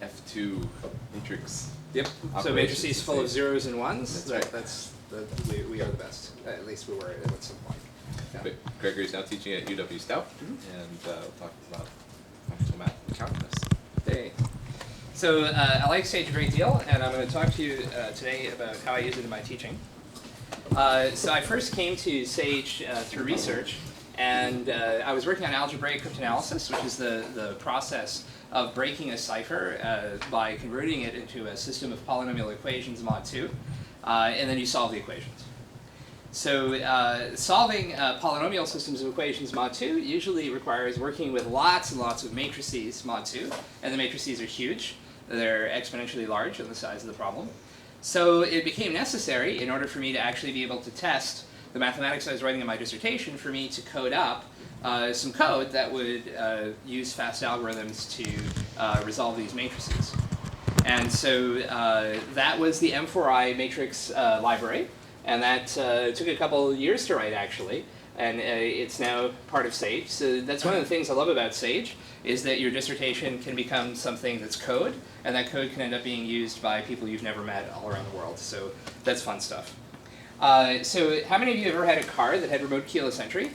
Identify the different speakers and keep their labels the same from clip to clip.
Speaker 1: F2 matrix.
Speaker 2: Yep. So matrices full of zeros and ones. We are the best. At least we were at some point.
Speaker 1: Yeah. Gregory's now teaching at UW Stout, and we'll talk about functional math and calculus.
Speaker 2: Hey. So I like Sage a great deal, and I'm going to talk to you today about how I use it in my teaching. So I first came to Sage through research, and I was working on algebraic cryptanalysis, which is the process of breaking a cipher by converting it into a system of polynomial equations mod 2, and then you solve the equations. So solving polynomial systems of equations mod 2 usually requires working with lots and lots of matrices mod 2, and the matrices are huge. They're exponentially large in the size of the problem. So it became necessary, in order for me to actually be able to test the mathematics I was writing in my dissertation, for me to code up some code that would use fast algorithms to resolve these matrices. And so that was the M4I matrix library. And that took a couple years to write, actually. And it's now part of Sage. So that's one of the things I love about Sage, is that your dissertation can become something that's code, and that code can end up being used by people you've never met all around the world. So that's fun stuff. So how many of you have ever had a car that had remote keyless entry?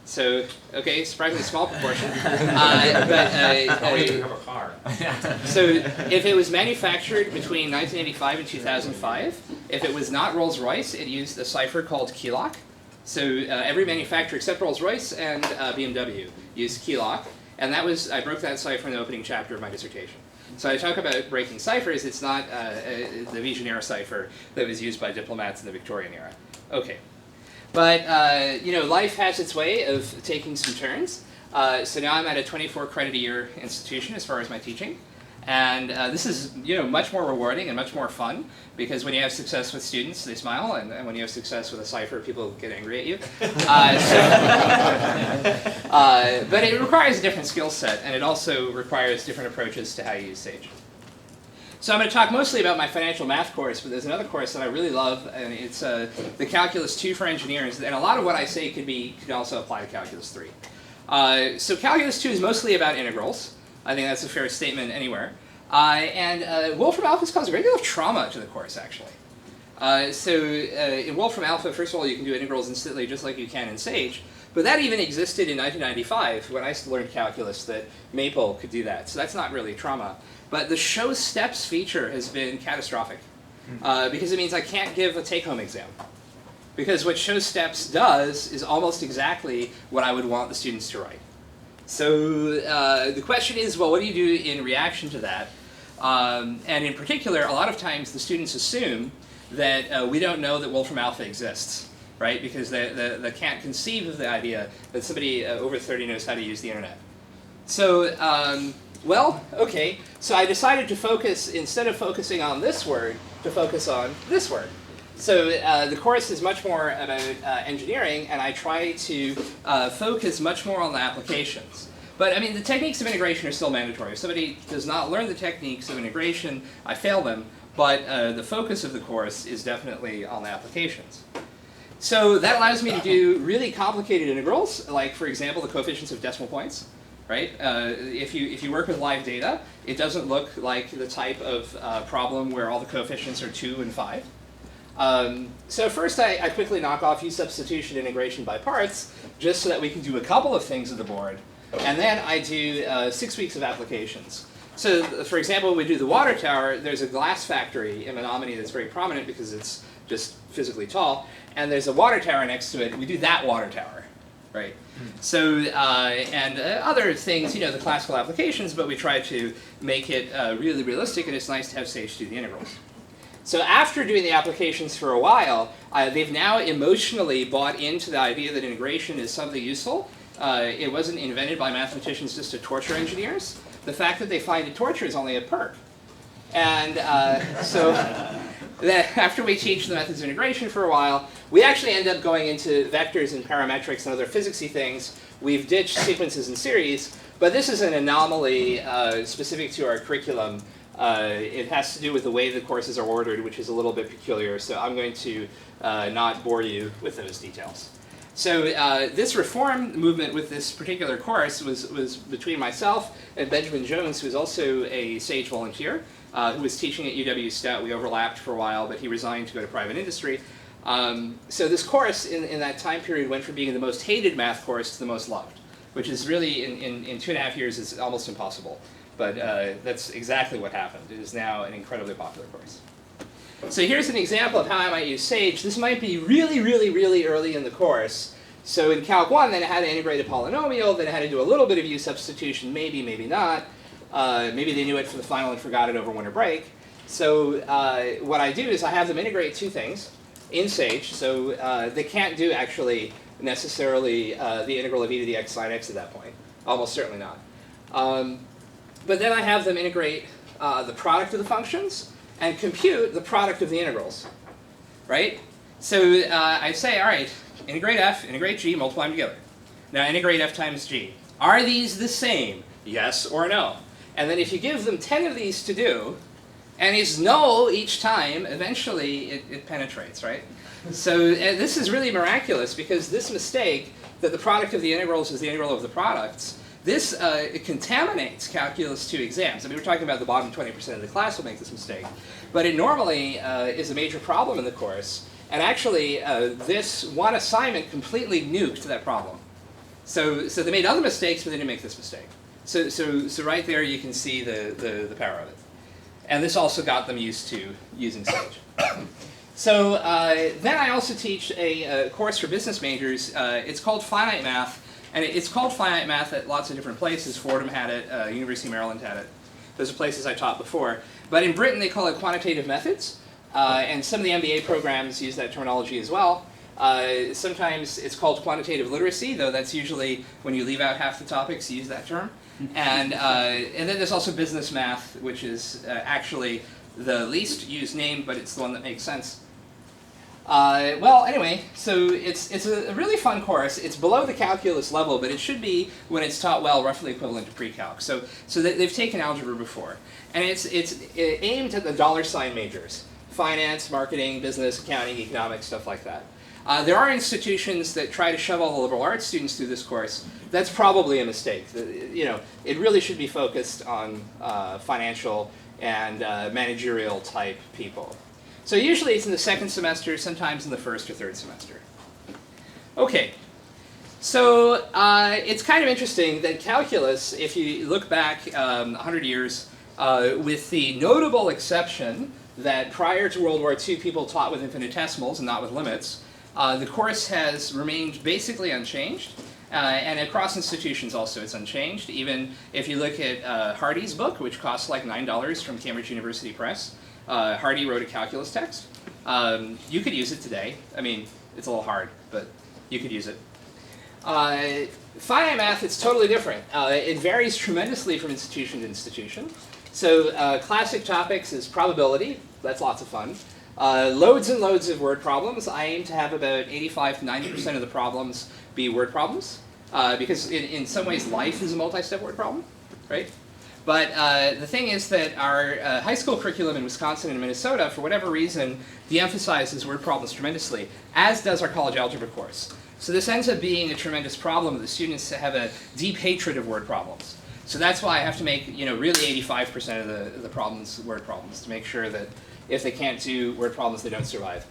Speaker 2: So, okay, surprisingly small proportion.
Speaker 3: How many of you have a car?
Speaker 2: So if it was manufactured between 1985 and 2005, if it was not Rolls-Royce, it used a cipher called keylock. So every manufacturer except Rolls-Royce and BMW used keylock. And that was, I broke that cipher in the opening chapter of my dissertation. So I talk about breaking ciphers. It's not the Vigenère cipher that was used by diplomats in the Victorian era. Okay. But you know, life has its way of taking some turns. So now I'm at a 24 credit a year institution as far as my teaching. And this is, you know, much more rewarding and much more fun, because when you have success with students, they smile, and when you have success with a cipher, people get angry at you. But it requires a different skill set, and it also requires different approaches to how you use Sage. So I'm going to talk mostly about my financial math course, but there's another course that I really love, and it's the Calculus 2 for engineers. And a lot of what I say could also apply to Calculus 3. So Calculus 2 is mostly about integrals. I think that's a fair statement anywhere. And Wolfram Alpha has caused a great deal of trauma to the course, actually. In Wolfram Alpha, first of all, you can do integrals instantly, just like you can in Sage. But that even existed in 1995, when I learned calculus, that Maple could do that. So that's not really trauma. But the show steps feature has been catastrophic, because it means I can't give a take-home exam. Because what show steps does is almost exactly what I would want the students to write. So the question is, well, what do you do in reaction to that? And in particular, a lot of times the students assume that we don't know that Wolfram Alpha exists, right? Because they can't conceive of the idea that somebody over 30 knows how to use the internet. So, well, okay, so I decided to focus, instead of focusing on this word, to focus on this word. So the course is much more about engineering, and I try to focus much more on the applications. But I mean, the techniques of integration are still mandatory. If somebody does not learn the techniques of integration, I fail them. But the focus of the course is definitely on the applications. So that allows me to do really complicated integrals, like, for example, the coefficients of decimal points. Right? If you work with live data, it doesn't look like the type of problem where all the coefficients are 2 and 5. So first I quickly knock off u-substitution integration by parts, just so that we can do a couple of things at the board. And then I do 6 weeks of applications. So for example, when we do the water tower, there's a glass factory in Menominee that's very prominent because it's just physically tall. And there's a water tower next to it. We do that water tower. Right. So, and other things, you know, the classical applications, but we try to make it really realistic, and it's nice to have Sage do the integrals. So after doing the applications for a while, they've now emotionally bought into the idea that integration is something useful. It wasn't invented by mathematicians just to torture engineers. The fact that they find it torture is only a perk. And so after we teach the methods of integration for a while, we actually end up going into vectors and parametrics and other physicsy things. We've ditched sequences and series, but this is an anomaly specific to our curriculum. It has to do with the way the courses are ordered, which is a little bit peculiar, so I'm going to not bore you with those details. So this reform movement with this particular course was between myself and Benjamin Jones, who was also a SAGE volunteer, who was teaching at UW Stout. We overlapped for a while, but he resigned to go to private industry. So this course in that time period went from being the most hated math course to the most loved, which is really, in 2.5 years, is almost impossible. But that's exactly what happened. It is now an incredibly popular course. So here's an example of how I might use SAGE. This might be really, really, really early in the course. So in Calc 1, then I had to integrate a polynomial, then I had to do a little bit of U substitution, maybe, maybe not. Maybe they knew it for the final and forgot it over winter break. So what I do is I have them integrate two things in SAGE. So they can't do actually necessarily the integral of e to the x sine x at that point. Almost certainly not. But then I have them integrate the product of the functions and compute the product of the integrals, right? So I say, all right, integrate f, integrate g, multiply them together. Now integrate f times g. Are these the same? Yes or no? And then if you give them 10 of these to do, and it's no each time, eventually it penetrates, right? So this is really miraculous, because this mistake, that the product of the integrals is the integral of the products, this it contaminates Calculus 2 exams. I mean, we're talking about the bottom 20% of the class will make this mistake. But it normally is a major problem in the course. And actually, this one assignment completely nuked that problem. So they made other mistakes, but they didn't make this mistake. So right there, you can see the power of it. And this also got them used to using SAGE. So then I also teach a course for business majors. It's called Finite Math. And it's called Finite Math at lots of different places. Fordham had it. University of Maryland had it. Those are places I taught before. But in Britain, they call it quantitative methods. And some of the MBA programs use that terminology as well. Sometimes it's called quantitative literacy, though that's usually when you leave out half the topics, you use that term. And then there's also business math, which is actually the least used name, but it's the one that makes sense. Well, anyway, so it's a really fun course. It's below the calculus level, but it should be, when it's taught well, roughly equivalent to pre-calc. So they've taken algebra before. And it's aimed at the dollar sign majors. Finance, marketing, business, accounting, economics, stuff like that. There are institutions that try to shove all the liberal arts students through this course. That's probably a mistake. You know, it really should be focused on financial and managerial type people. So usually it's in the second semester, sometimes in the first or third semester. Okay, so it's kind of interesting that calculus, if you look back 100 years, with the notable exception that prior to World War II people taught with infinitesimals and not with limits, the course has remained basically unchanged. And across institutions also it's unchanged. Even if you look at Hardy's book, which costs like $9 from Cambridge University Press, Hardy wrote a calculus text. You could use it today. I mean, it's a little hard, but you could use it. Finite math, it's totally different. It varies tremendously from institution to institution. So classic topics is probability. That's lots of fun. Loads and loads of word problems. I aim to have about 85 to 90% of the problems be word problems, because in some ways life is a multi-step word problem, right? But the thing is that our high school curriculum in Wisconsin and Minnesota, for whatever reason, de-emphasizes word problems tremendously, as does our college algebra course. So this ends up being a tremendous problem. The students have a deep hatred of word problems. So that's why I have to make, really 85% of the problems word problems, to make sure that if they can't do word problems, they don't survive.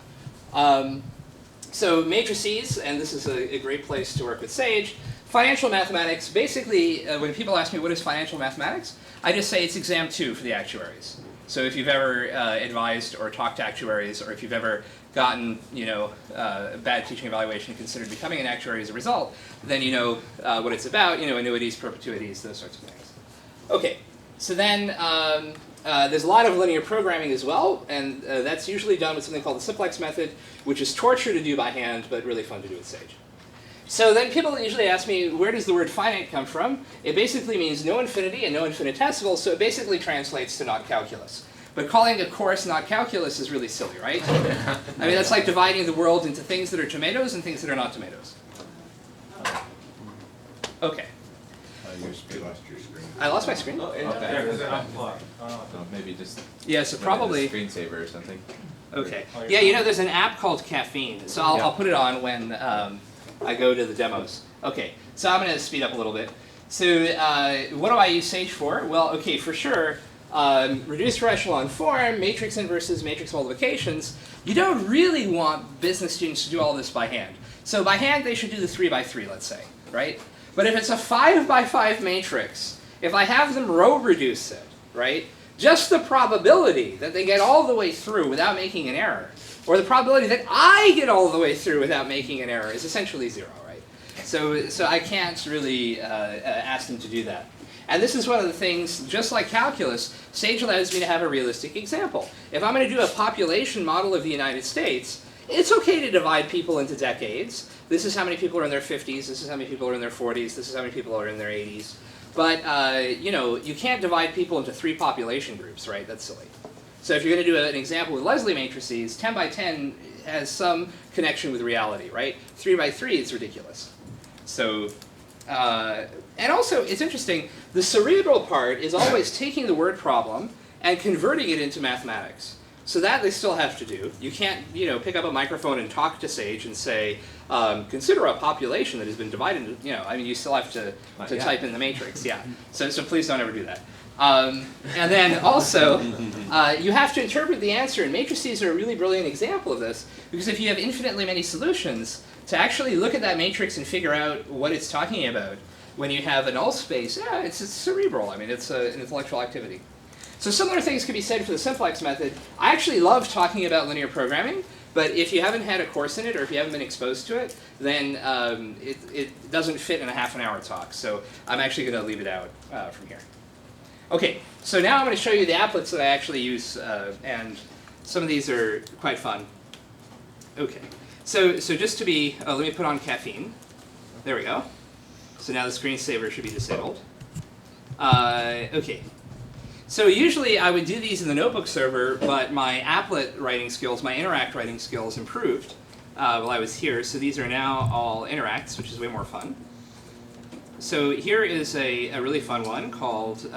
Speaker 2: So matrices, and this is a great place to work with SAGE. Financial mathematics, basically, when people ask me what is financial mathematics, I just say it's exam 2 for the actuaries. So if you've ever advised or talked to actuaries, or if you've ever gotten, a bad teaching evaluation and considered becoming an actuary as a result, then you know what it's about, annuities, perpetuities, those sorts of things. Okay, so then there's a lot of linear programming as well, and that's usually done with something called the simplex method, which is torture to do by hand, but really fun to do with SAGE. So then people usually ask me, where does the word finite come from? It basically means no infinity and no infinitesimal, so it basically translates to not calculus. But calling a course not calculus is really silly, right? I mean, that's like dividing the world into things that are tomatoes and things that are not tomatoes. Okay.
Speaker 1: You lost your screen.
Speaker 2: I lost my screen?
Speaker 1: Oh,
Speaker 3: Yeah, because it unplugged.
Speaker 1: Maybe just
Speaker 2: Yeah, so probably.
Speaker 1: screensaver or something.
Speaker 2: Okay. Yeah, there's an app called Caffeine. So I'll put it on when I go to the demos. Okay, so I'm going to speed up a little bit. So what do I use Sage for? Well, okay, for sure, reduced echelon form, matrix inverses, matrix multiplications. You don't really want business students to do all this by hand. So by hand, they should do the 3 by 3, let's say, right? But if it's a 5 by 5 matrix, if I have them row reduce it, right, just the probability that they get all the way through without making an error, or the probability that I get all the way through without making an error is essentially 0, right? So I can't really ask them to do that. And this is one of the things, just like calculus, Sage allows me to have a realistic example. If I'm going to do a population model of the United States, it's okay to divide people into decades. This is how many people are in their 50s, this is how many people are in their 40s, this is how many people are in their 80s. But you know, you can't divide people into 3 population groups, right? That's silly. So if you're going to do an example with Leslie matrices, 10 by 10 has some connection with reality, right? 3 by 3 is ridiculous. So, and also, it's interesting, the cerebral part is always taking the word problem and converting it into mathematics. So that they still have to do. You can't, you know, pick up a microphone and talk to Sage and say, consider a population that has been divided into, you know, I mean, you still have to type in the matrix, yeah. So please don't ever do that. And then also, you have to interpret the answer, and matrices are a really brilliant example of this, because if you have infinitely many solutions, to actually look at that matrix and figure out what it's talking about, when you have a null space, yeah, it's cerebral. I mean, it's an intellectual activity. So similar things can be said for the simplex method. I actually love talking about linear programming, but if you haven't had a course in it, or if you haven't been exposed to it, then it doesn't fit in a half-an-hour talk. So I'm actually going to leave it out from here. Okay, so now I'm going to show you the applets that I actually use, and some of these are quite fun. Okay, so just to be, let me put on caffeine. There we go. So now the screensaver should be disabled. Okay. So usually I would do these in the notebook server, but my applet writing skills, my interact writing skills improved while I was here. So these are now all interacts, which is way more fun. So here is a really fun one called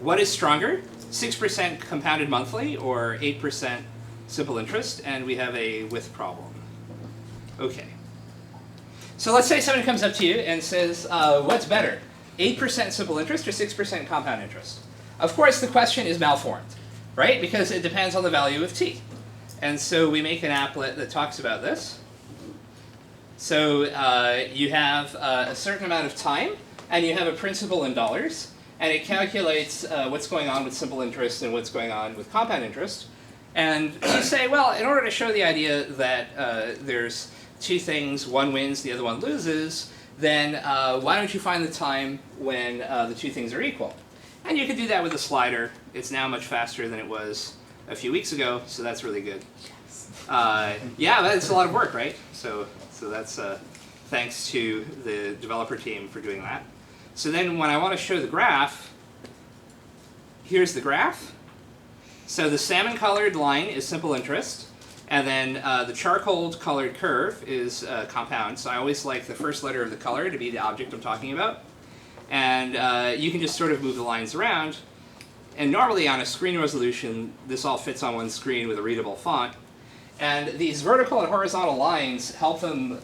Speaker 2: what is stronger, 6% compounded monthly or 8% simple interest, and we have a with problem. Okay. So let's say someone comes up to you and says, what's better, 8% simple interest or 6% compound interest? Of course, the question is malformed, right? Because it depends on the value of t. And so we make an applet that talks about this. So you have a certain amount of time, and you have a principal in dollars, and it calculates what's going on with simple interest and what's going on with compound interest. And you say, well, in order to show the idea that there's 2 things, one wins, the other one loses, then why don't you find the time when the 2 things are equal? And you could do that with a slider. It's now much faster than it was a few weeks ago, so that's really good. Yeah, that's a lot of work, right? So that's thanks to the developer team for doing that. So then when I want to show the graph, here's the graph. So the salmon-colored line is simple interest. And then the charcoal-colored curve is compound. So I always like the first letter of the color to be the object I'm talking about. And you can just sort of move the lines around. And normally on a screen resolution, this all fits on one screen with a readable font. And these vertical and horizontal lines help them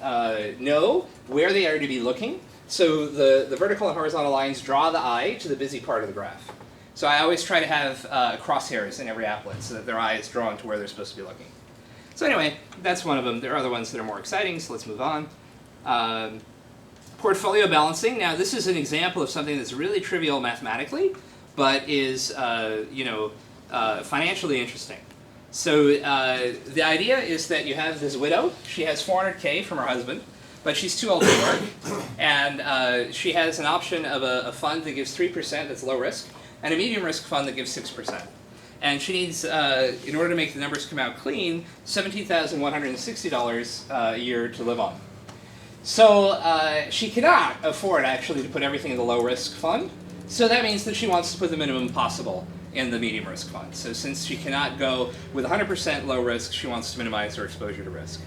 Speaker 2: know where they are to be looking. So the vertical and horizontal lines draw the eye to the busy part of the graph. So I always try to have crosshairs in every applet so that their eye is drawn to where they're supposed to be looking. So anyway, that's one of them. There are other ones that are more exciting, so let's move on. Portfolio balancing. Now, this is an example of something that's really trivial mathematically, but is financially interesting. So the idea is that you have this widow. She has $400K from her husband, but she's too old to work. And she has an option of a fund that gives 3% that's low risk, and a medium risk fund that gives 6%. And she needs, in order to make the numbers come out clean, $17,160 a year to live on. So she cannot afford actually to put everything in the low risk fund. So that means that she wants to put the minimum possible in the medium risk fund. So since she cannot go with 100% low risk, she wants to minimize her exposure to risk.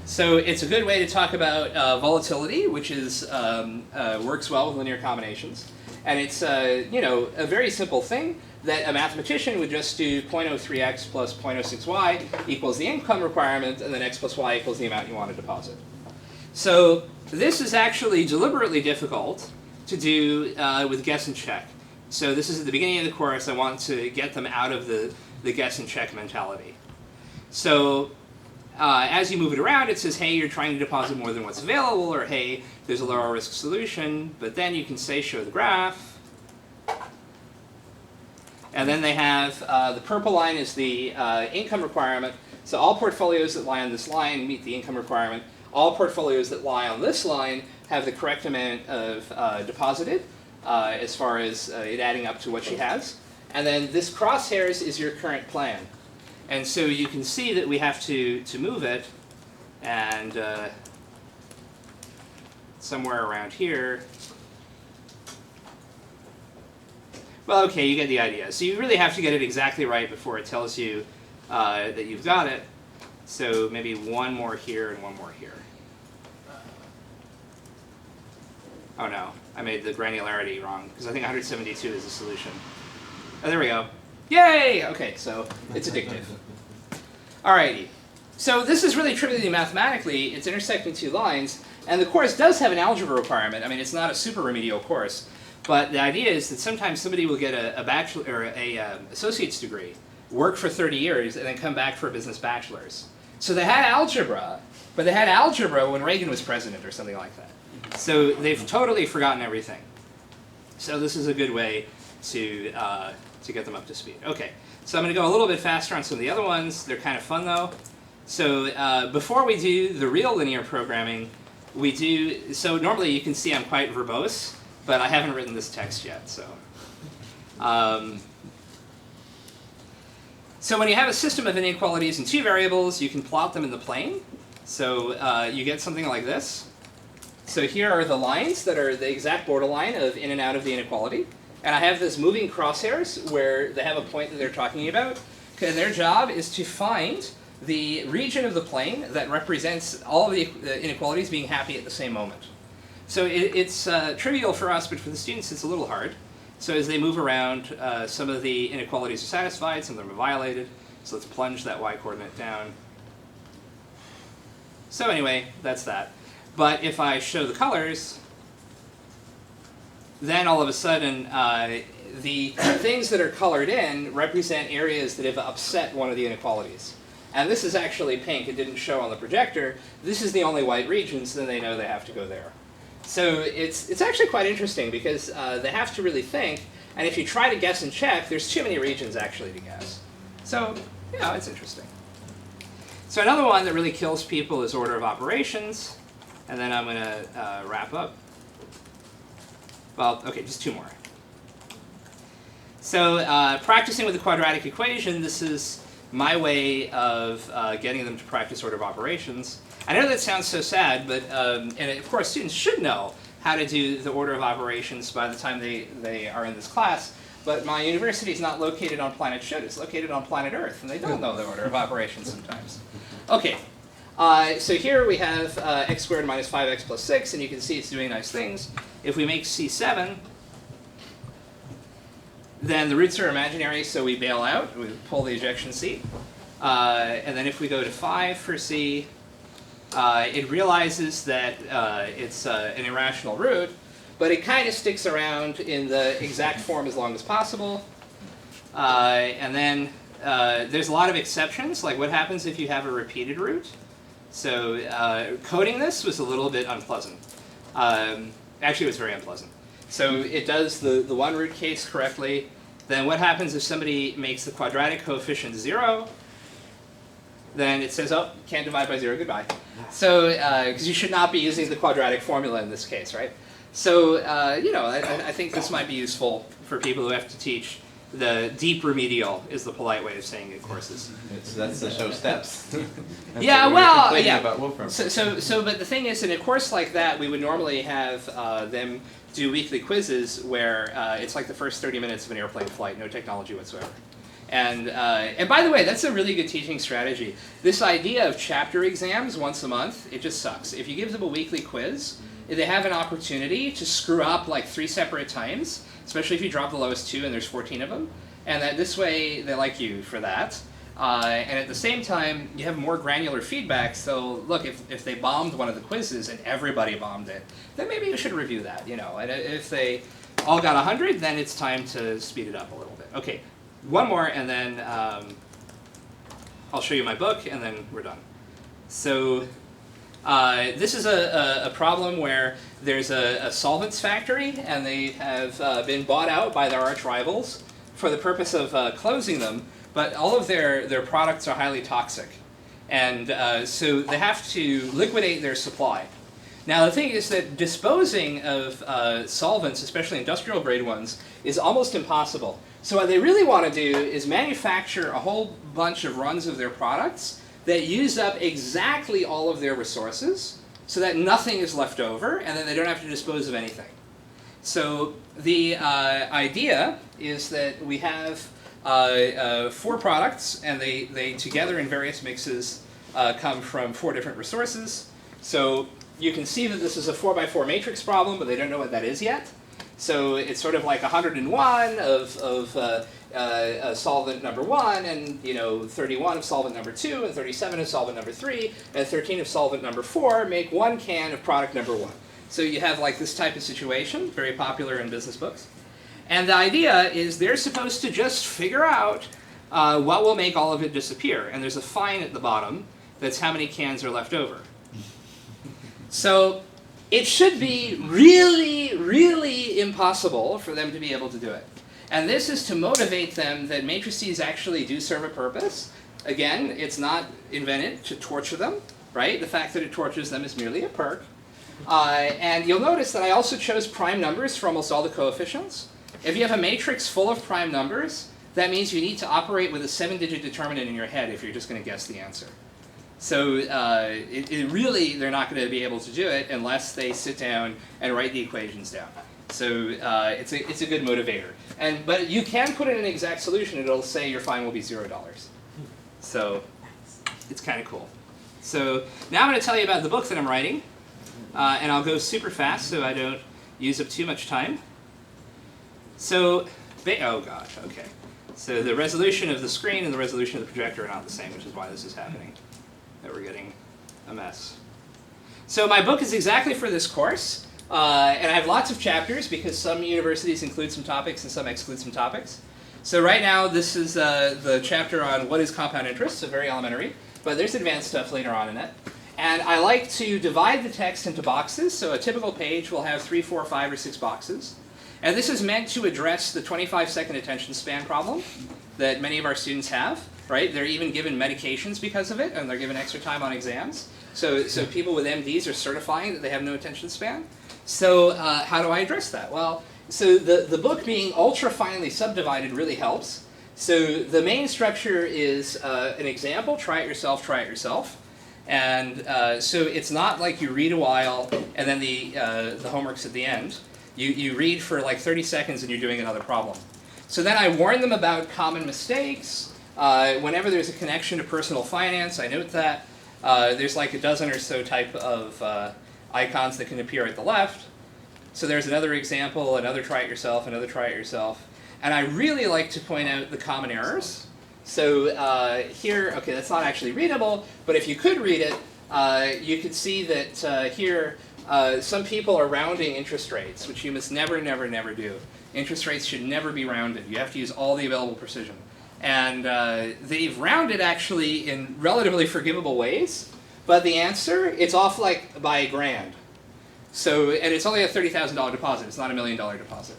Speaker 2: So it's a good way to talk about volatility, which is works well with linear combinations. And it's a very simple thing that a mathematician would just do 0.03x plus 0.06y equals the income requirement, and then x plus y equals the amount you want to deposit. So this is actually deliberately difficult to do with guess and check. So this is at the beginning of the course. I want to get them out of the guess and check mentality. So as you move it around, it says, hey, you're trying to deposit more than what's available, or hey, there's a lower risk solution. But then you can say, show the graph. And then they have, the purple line is the income requirement. So all portfolios that lie on this line meet the income requirement. All portfolios that lie on this line have the correct amount of deposited as far as it adding up to what she has. And then this crosshairs is your current plan. And so you can see that we have to move it, and somewhere around here. Well, okay, you get the idea. So you really have to get it exactly right before it tells you that you've got it. So maybe one more here and one more here. Oh no, I made the granularity wrong, because I think 172 is the solution. Oh, there we go. Yay! Okay, so it's addictive. Alrighty. So this is really trivially mathematically, it's intersecting two lines, and the course does have an algebra requirement. I mean, it's not a super remedial course, but the idea is that sometimes somebody will get a bachelor or a associate's degree, work for 30 years, and then come back for a business bachelor's. So they had algebra, but they had algebra when Reagan was president or something like that. So they've totally forgotten everything. So this is a good way to get them up to speed. Okay, so I'm going to go a little bit faster on some of the other ones. They're kind of fun though. So before we do the real linear programming, we do, so normally you can see I'm quite verbose, but I haven't written this text yet. So, so when you have a system of inequalities in two variables, you can plot them in the plane. So you get something like this. So here are the lines that are the exact borderline of in and out of the inequality. And I have this moving crosshairs where they have a point that they're talking about. And their job is to find the region of the plane that represents all of the inequalities being happy at the same moment. So it's trivial for us, but for the students it's a little hard. So as they move around, some of the inequalities are satisfied, some of them are violated. So let's plunge that y-coordinate down. So anyway, that's that. But if I show the colors, then all of a sudden the things that are colored in represent areas that have upset one of the inequalities. And this is actually pink. It didn't show on the projector. This is the only white region, so then they know they have to go there. So it's actually quite interesting because they have to really think. And if you try to guess and check, there's too many regions actually to guess. So, you know, it's interesting. So another one that really kills people is order of operations. And then I'm going to wrap up. Well, okay, just two more. So practicing with the quadratic equation, this is my way of getting them to practice order of operations. I know that sounds so sad, but and of course students should know how to do the order of operations by the time they are in this class. But my university is not located on planet Should. It's located on planet Earth, and they don't know the order of operations sometimes. Okay. So here we have x squared minus 5x plus 6, and you can see it's doing nice things. If we make C7, then the roots are imaginary, so we bail out. We pull the ejection seat. And then if we go to 5 for C, it realizes that it's an irrational root, but it kind of sticks around in the exact form as long as possible. And then there's a lot of exceptions, like what happens if you have a repeated root. So coding this was a little bit unpleasant. Actually, it was very unpleasant. So it does the one root case correctly. Then what happens if somebody makes the quadratic coefficient 0? Then it says, oh, can't divide by 0, goodbye. So, because you should not be using the quadratic formula in this case, right? So, you know, I think this might be useful for people who have to teach. The deep remedial is the polite way of saying it courses.
Speaker 1: That's the show steps.
Speaker 2: Yeah, well, yeah.
Speaker 1: About Wolfram.
Speaker 2: So, but the thing is, in a course like that, we would normally have them do weekly quizzes where it's like the first 30 minutes of an airplane flight, no technology whatsoever. And by the way, that's a really good teaching strategy. This idea of chapter exams once a month, it just sucks. If you give them a weekly quiz, they have an opportunity to screw up like 3 separate times, especially if you drop the lowest 2 and there's 14 of them. And that this way, they like you for that. And at the same time, you have more granular feedback. So look, if they bombed one of the quizzes and everybody bombed it, then maybe you should review that, you know. And if they all got 100, then it's time to speed it up a little bit. Okay, one more, and then I'll show you my book, and then we're done. So this is a problem where there's a solvents factory, and they have been bought out by their arch rivals for the purpose of closing them. But all of their products are highly toxic. And so they have to liquidate their supply. Now the thing is that disposing of solvents, especially industrial grade ones, is almost impossible. So what they really want to do is manufacture a whole bunch of runs of their products that use up exactly all of their resources so that nothing is left over, and then they don't have to dispose of anything. So the idea is that we have 4 products, and they together in various mixes come from 4 different resources. So you can see that this is a 4x4 matrix problem, but they don't know what that is yet. So it's sort of like 101 of solvent number 1, and 31 of solvent number 2, and 37 of solvent number 3, and 13 of solvent number 4 make 1 can of product number 1. So you have like this type of situation, very popular in business books. And the idea is they're supposed to just figure out what will make all of it disappear. And there's a fine at the bottom that's how many cans are left over. So it should be really, really impossible for them to be able to do it. And this is to motivate them that matrices actually do serve a purpose. Again, it's not invented to torture them, right? The fact that it tortures them is merely a perk. And you'll notice that I also chose prime numbers for almost all the coefficients. If you have a matrix full of prime numbers, that means you need to operate with a 7-digit determinant in your head if you're just going to guess the answer. So really, they're not going to be able to do it unless they sit down and write the equations down. So it's a good motivator. But you can put in an exact solution. It'll say your fine will be $0. So it's kind of cool. So now I'm going to tell you about the book that I'm writing. And I'll go super fast so I don't use up too much time. So, oh gosh, okay. So the resolution of the screen and the resolution of the projector are not the same, which is why this is happening. That we're getting a mess. So my book is exactly for this course. And I have lots of chapters because some universities include some topics and some exclude some topics. So right now this is the chapter on what is compound interest, so very elementary. But there's advanced stuff later on in it. And I like to divide the text into boxes. So a typical page will have 3, 4, 5, or 6 boxes. And this is meant to address the 25-second attention span problem that many of our students have, right? They're even given medications because of it, and they're given extra time on exams. So people with MDs are certifying that they have no attention span. So how do I address that? Well, so the book being ultra-finely subdivided really helps. So the main structure is an example, try it yourself. And so it's not like you read a while and then the homework's at the end. You read for like 30 seconds and you're doing another problem. So then I warn them about common mistakes. Whenever there's a connection to personal finance, I note that. There's like a dozen or so type of icons that can appear at the left. So there's another example, another try it yourself, another try it yourself. And I really like to point out the common errors. So here, okay, that's not actually readable, but if you could read it, you could see that here some people are rounding interest rates, which you must never, never, never do. Interest rates should never be rounded. You have to use all the available precision. And they've rounded actually in relatively forgivable ways, but the answer, it's off like by $1,000. So, and it's only a $30,000 deposit, it's not $1 million deposit.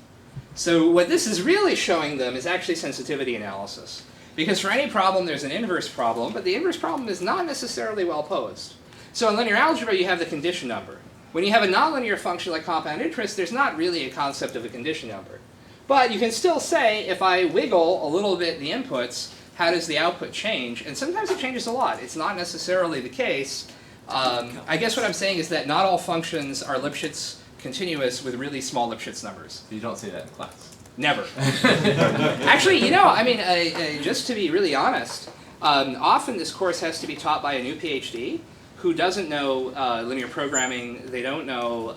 Speaker 2: So what this is really showing them is actually sensitivity analysis. Because for any problem, there's an inverse problem, but the inverse problem is not necessarily well posed. So in linear algebra, you have the condition number. When you have a nonlinear function like compound interest, there's not really a concept of a condition number. But you can still say, if I wiggle a little bit the inputs, how does the output change? And sometimes it changes a lot. It's not necessarily the case. I guess what I'm saying is that not all functions are Lipschitz continuous with really small Lipschitz numbers.
Speaker 1: You don't see that in class.
Speaker 2: Never. Actually, you know, I mean, just to be really honest, often this course has to be taught by a new PhD who doesn't know linear programming. They don't know,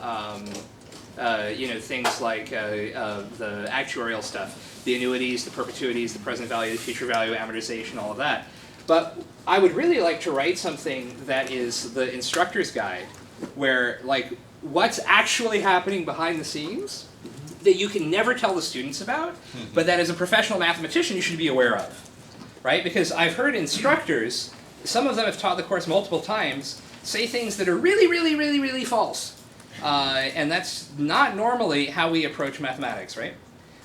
Speaker 2: you know, things like the actuarial stuff, the annuities, the perpetuities, the present value, the future value, amortization, all of that. But I would really like to write something that is the instructor's guide, where like what's actually happening behind the scenes that you can never tell the students about, but that as a professional mathematician you should be aware of, right? Because I've heard instructors, some of them have taught the course multiple times, say things that are really, really, really, really false. And that's not normally how we approach mathematics, right?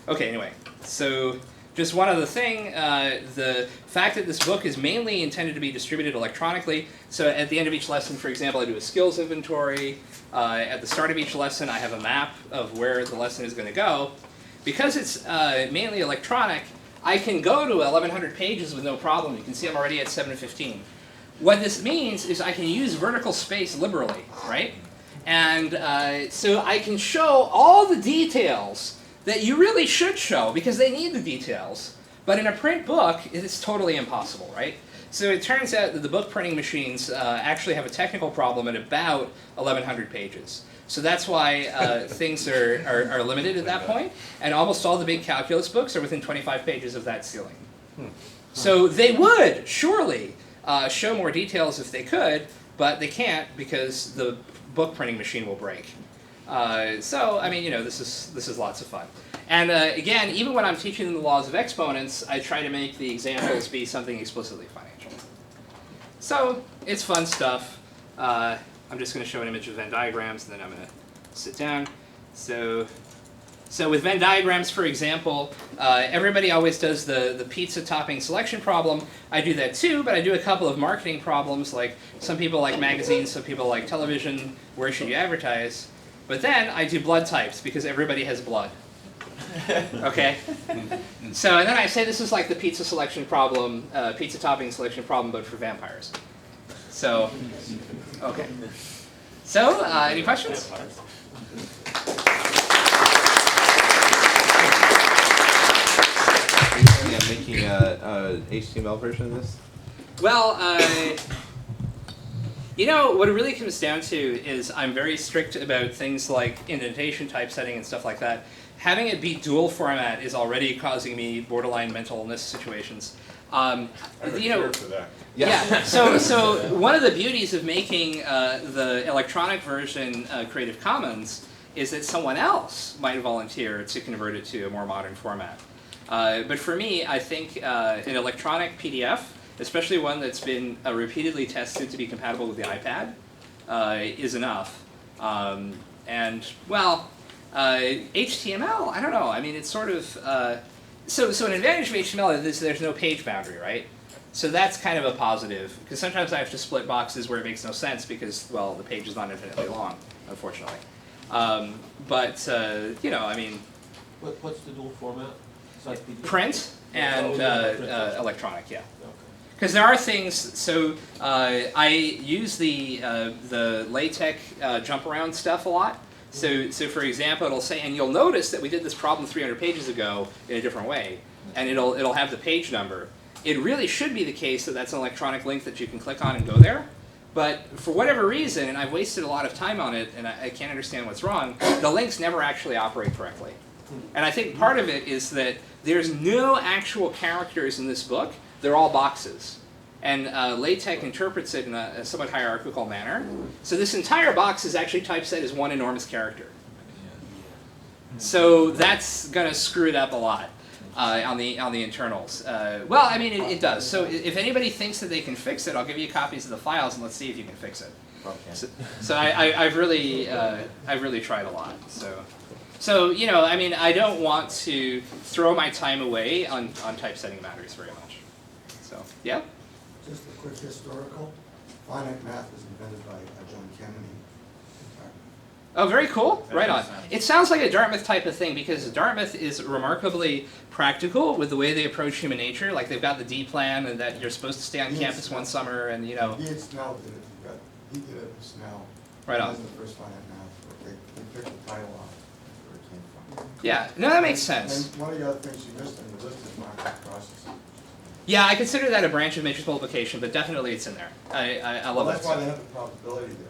Speaker 2: Okay, anyway, so just one other thing, the fact that this book is mainly intended to be distributed electronically, so at the end of each lesson, for example, I do a skills inventory. At the start of each lesson, I have a map of where the lesson is going to go. Because it's mainly electronic, I can go to 1,100 pages with no problem. You can see I'm already at 715. What this means is I can use vertical space liberally, right? And so I can show all the details that you really should show because they need the details. But in a print book, it's totally impossible, right? So it turns out that the book printing machines actually have a technical problem at about 1,100 pages. So that's why things are limited at that point, and almost all the big calculus books are within 25 pages of that ceiling. So they would surely show more details if they could, but they can't because the book printing machine will break. So I mean, you know, this is lots of fun. And again, even when I'm teaching the laws of exponents, I try to make the examples be something explicitly financial. So it's fun stuff. I'm just going to show an image of Venn diagrams, and then I'm going to sit down. So with Venn diagrams, for example, everybody always does the pizza topping selection problem. I do that too, but I do a couple of marketing problems, like some people like magazines, some people like television, where should you advertise? But then I do blood types, because everybody has blood. Okay? So, and then I say this is like the pizza selection problem, pizza topping selection problem, but for vampires. So, okay. So, any questions?
Speaker 1: Are you planning on making a HTML version of this?
Speaker 2: Well, you know, what it really comes down to is I'm very strict about things like indentation, typesetting, and stuff like that. Having it be dual format is already causing me borderline mental illness situations. You know, yeah. So one of the beauties of making the electronic version Creative Commons is that someone else might volunteer to convert it to a more modern format. But for me, I think an electronic PDF, especially one that's been repeatedly tested to be compatible with the iPad, is enough. And, well, HTML, I don't know. I mean, it's sort of... So an advantage of HTML is there's no page boundary, right? So that's kind of a positive, because sometimes I have to split boxes where it makes no sense because, well, the page is not infinitely long, unfortunately. But, you know, I mean...
Speaker 4: What's the dual format?
Speaker 2: Print and electronic, yeah.
Speaker 4: Okay.
Speaker 2: Because there are things, so I use the LaTeX jump around stuff a lot. So for example, it'll say, and you'll notice that we did this problem 300 pages ago in a different way, and it'll have the page number. It really should be the case that that's an electronic link that you can click on and go there. But for whatever reason, and I've wasted a lot of time on it, and I can't understand what's wrong, the links never actually operate correctly. And I think part of it is that there's no actual characters in this book. They're all boxes. And LaTeX interprets it in a somewhat hierarchical manner. So this entire box is actually typeset as one enormous character. So that's going to screw it up a lot on the internals. Well, I mean, it does. So if anybody thinks that they can fix it, I'll give you copies of the files and let's see if you can fix it.
Speaker 4: Okay.
Speaker 2: So I've really tried a lot. So you know, I mean, I don't want to throw my time away on typesetting matters very much. So yeah.
Speaker 5: Just a quick historical. Finite math was invented by John Kennedy.
Speaker 2: Oh, very cool. Right on. It sounds like a Dartmouth type of thing because Dartmouth is remarkably practical with the way they approach human nature. Like they've got the D plan and that you're supposed to stay on campus one summer and, you know.
Speaker 5: He and Snell did it. He did it with Snell.
Speaker 2: Right on.
Speaker 5: That was the first finite math. They picked the title off where it came from.
Speaker 2: Yeah. No, that makes sense.
Speaker 5: And one of the other things you missed in the list is markup processing.
Speaker 2: Yeah, I consider that a branch of matrix multiplication, but definitely it's in there. I love
Speaker 5: That's
Speaker 2: it.
Speaker 5: why they have the probability there.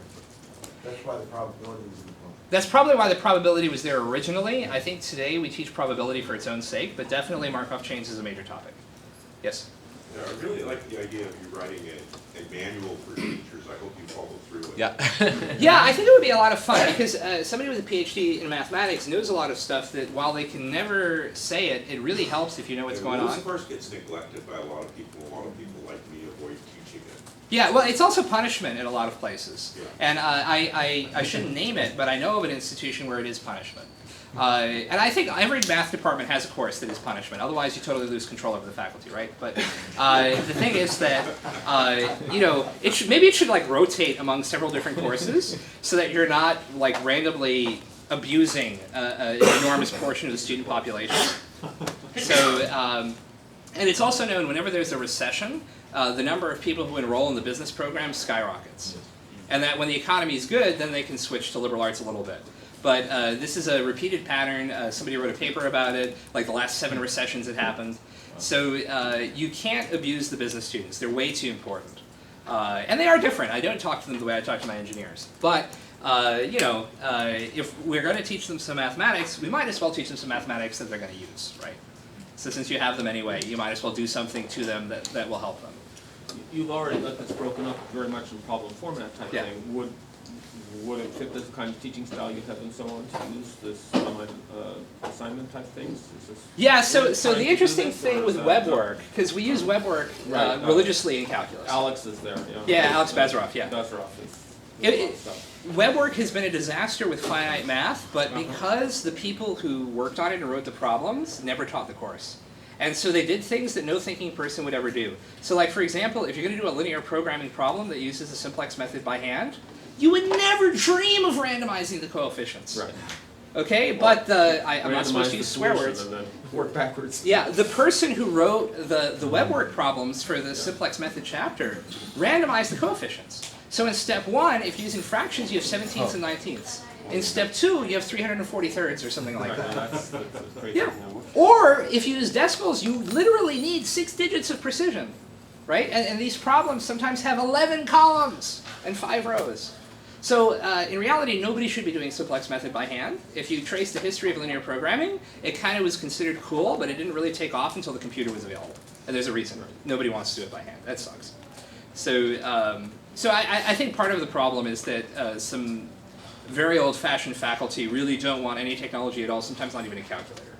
Speaker 5: That's why the probability is in the book.
Speaker 2: That's probably why the probability was there originally. I think today we teach probability for its own sake, but definitely Markov chains is a major topic. Yes?
Speaker 6: Yeah, I really like the idea of you writing a manual for teachers. I hope you follow through with it.
Speaker 1: Yeah.
Speaker 2: Yeah, I think it would be a lot of fun because somebody with a PhD in mathematics knows a lot of stuff that while they can never say it, it really helps if you know what's going
Speaker 6: This,
Speaker 2: on.
Speaker 6: of course, gets neglected by a lot of people. A lot of people like me avoid teaching it.
Speaker 2: Yeah, well, it's also punishment in a lot of places.
Speaker 6: Yeah.
Speaker 2: And I shouldn't name it, but I know of an institution where it is punishment. And I think every math department has a course that is punishment. Otherwise, you totally lose control over the faculty, right? But the thing is that you know, maybe it should like rotate among several different courses so that you're not like randomly abusing an enormous portion of the student population. So, and it's also known whenever there's a recession, the number of people who enroll in the business program skyrockets. And that when the economy is good, then they can switch to liberal arts a little bit. But this is a repeated pattern. Somebody wrote a paper about it, like the last 7 recessions that happened. So you can't abuse the business students. They're way too important. And they are different. I don't talk to them the way I talk to my engineers. But you know, if we're going to teach them some mathematics, we might as well teach them some mathematics that they're going to use, right? So since you have them anyway, you might as well do something to them that will help them.
Speaker 4: You've already got this broken up very much in problem format type
Speaker 2: Yeah.
Speaker 4: thing. Would it fit this kind of teaching style you have and so on to use this online assignment type things? Is this
Speaker 2: Yeah, so
Speaker 4: trying
Speaker 2: the
Speaker 4: to do
Speaker 2: interesting
Speaker 4: this, or
Speaker 2: thing
Speaker 4: is
Speaker 2: with
Speaker 4: that-
Speaker 2: web work, because we use web work
Speaker 4: Right,
Speaker 2: religiously in calculus.
Speaker 4: Alex is there,
Speaker 2: Yeah, Alex Bazaroff, yeah.
Speaker 4: Bazaroff is.
Speaker 2: It- Web work has been a disaster with finite math, but because the people who worked on it and wrote the problems never taught the course. And so they did things that no thinking person would ever do. So like, for example, if you're going to do a linear programming problem that uses the simplex method by hand, you would never dream of randomizing the coefficients.
Speaker 4: Right.
Speaker 2: Okay, but I'm not supposed
Speaker 4: Randomize
Speaker 2: to
Speaker 4: the
Speaker 2: use swear
Speaker 4: solution
Speaker 2: words.
Speaker 4: and then work backwards.
Speaker 2: Yeah, the person who wrote the web work problems for the simplex method chapter randomized the coefficients. So in step 1, if you're using fractions, you have 17ths and 19ths. In step 2, you have 343rds or something like that.
Speaker 4: That's a crazy
Speaker 2: Yeah.
Speaker 4: number.
Speaker 2: Or if you use decimals, you literally need 6 digits of precision, right? And these problems sometimes have 11 columns and 5 rows. So in reality, nobody should be doing simplex method by hand. If you trace the history of linear programming, it kind of was considered cool, but it didn't really take off until the computer was available. And there's a reason. Nobody wants to do it by hand. That sucks. So I think part of the problem is that some very old-fashioned faculty really don't want any technology at all, sometimes not even a calculator,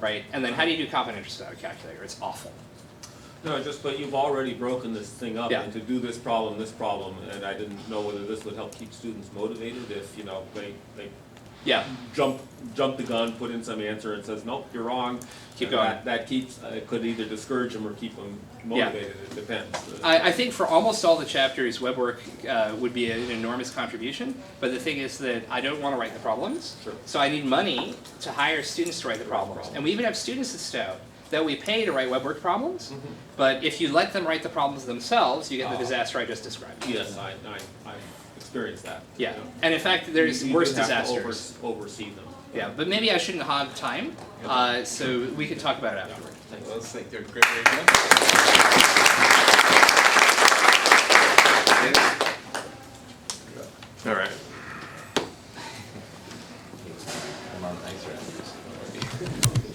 Speaker 2: right? And then how do you do compound interest without a calculator? It's awful.
Speaker 4: No, but you've already broken this thing up
Speaker 2: Yeah.
Speaker 4: into do this problem, and I didn't know whether this would help keep students motivated if, you know, they
Speaker 2: Yeah.
Speaker 4: jump the gun, put in some answer and says, nope, you're wrong.
Speaker 2: Keep
Speaker 4: And
Speaker 2: going.
Speaker 4: That keeps, it could either discourage them or keep them motivated, it depends.
Speaker 2: I think for almost all the chapters, web work would be an enormous contribution, but the thing is that I don't want to write the problems,
Speaker 4: Sure.
Speaker 2: so I need money to hire students to write the problems. And we even have students at Stout that we pay to write web work problems, but if you let them write the problems themselves, you get the disaster I just described.
Speaker 4: Yes, I've experienced that.
Speaker 2: Yeah,
Speaker 4: You know.
Speaker 2: and in fact, there's
Speaker 4: You
Speaker 2: worse
Speaker 4: do have to
Speaker 2: disasters.
Speaker 4: oversee them.
Speaker 2: Yeah, but maybe I shouldn't hog time, so we can talk about it afterward.
Speaker 1: Well, let's thank Gregory again.